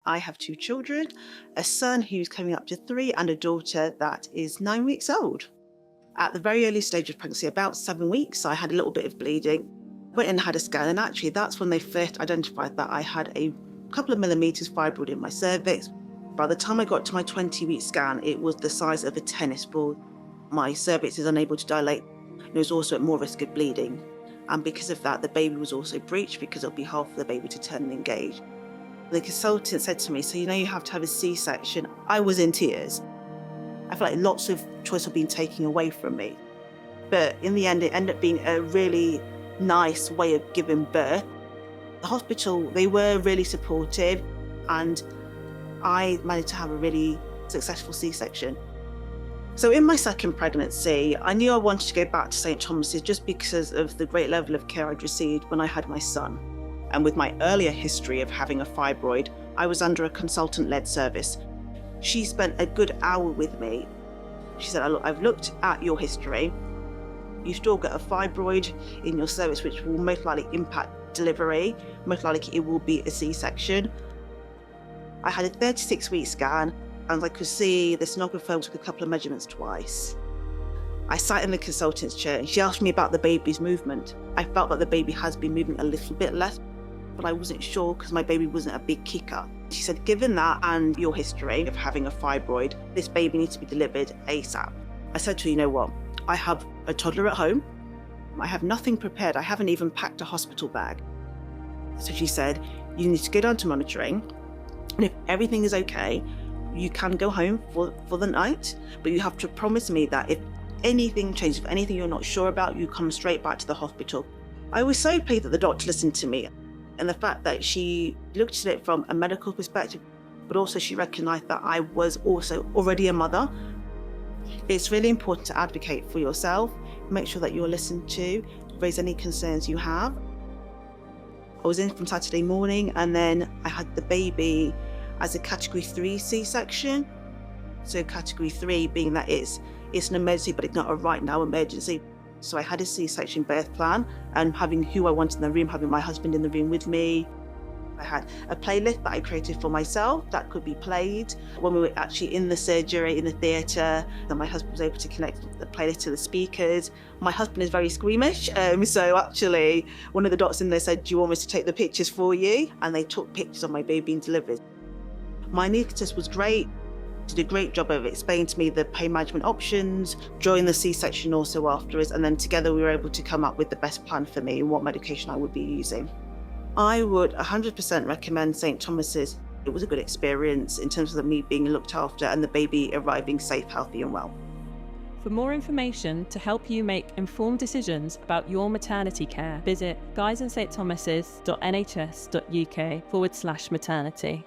I have two children, a son who's coming up to 3 and a daughter that is 9 weeks old. At the very early stage of pregnancy, about 7 weeks, I had a little bit of bleeding. Went and had a scan, and actually that's when they first identified that I had a couple of millimeters fibroid in my cervix. By the time I got to my 20-week scan, it was the size of a tennis ball. My cervix is unable to dilate. It was also at more risk of bleeding. And because of that, the baby was also breached because it'll be hard for the baby to turn and engage. The consultant said to me, so you have to have a C-section. I was in tears. I felt like lots of choice had been taken away from me. But in the end, it ended up being a really nice way of giving birth. The hospital, they were really supportive, and I managed to have a really successful C-section. So in my second pregnancy, I knew I wanted to go back to St Thomas's just because of the great level of care I'd received when I had my son. And with my earlier history of having a fibroid, I was under a consultant-led service. She spent a good hour with me. She said, "Look, I've looked at your history. You still got a fibroid in your cervix, which will most likely impact delivery. Most likely it will be a C-section." I had a 36-week scan, and I could see the sonographer took a couple of measurements twice. I sat in the consultant's chair and she asked me about the baby's movement. I felt that the baby has been moving a little bit less, but I wasn't sure because my baby wasn't a big kicker. She said, given that and your history of having a fibroid, this baby needs to be delivered ASAP. I said to her, you know what? I have a toddler at home. I have nothing prepared. I haven't even packed a hospital bag. So she said, you need to go down to monitoring. And if everything is okay, you can go home for the night, but you have to promise me that if anything changes, if anything you're not sure about, you come straight back to the hospital. I was so pleased that the doctor listened to me, and the fact that she looked at it from a medical perspective, but also she recognised that I was also already a mother. It's really important to advocate for yourself, make sure that you're listened to, raise any concerns you have. I was in from Saturday morning, and then I had the baby as a category 3 C-section. So category 3 being that it's an emergency, but it's not a right now emergency. So I had a C-section birth plan, and having who I wanted in the room, having my husband in the room with me. I had a playlist that I created for myself that could be played when we were actually in the surgery, in the theatre. Then my husband was able to connect the playlist to the speakers. My husband is very squeamish, so actually one of the doctors in there said, do you want me to take the pictures for you? And they took pictures of my baby being delivered. My anaesthetist was great, did a great job of explaining to me the pain management options during the C-section, also afterwards, and then together we were able to come up with the best plan for me and what medication I would be using. I would 100% recommend St Thomas's. It was a good experience in terms of me being looked after and the baby arriving safe, healthy and well. For more information to help you make informed decisions about your maternity care, visit guysandstthomases.nhs.uk/maternity.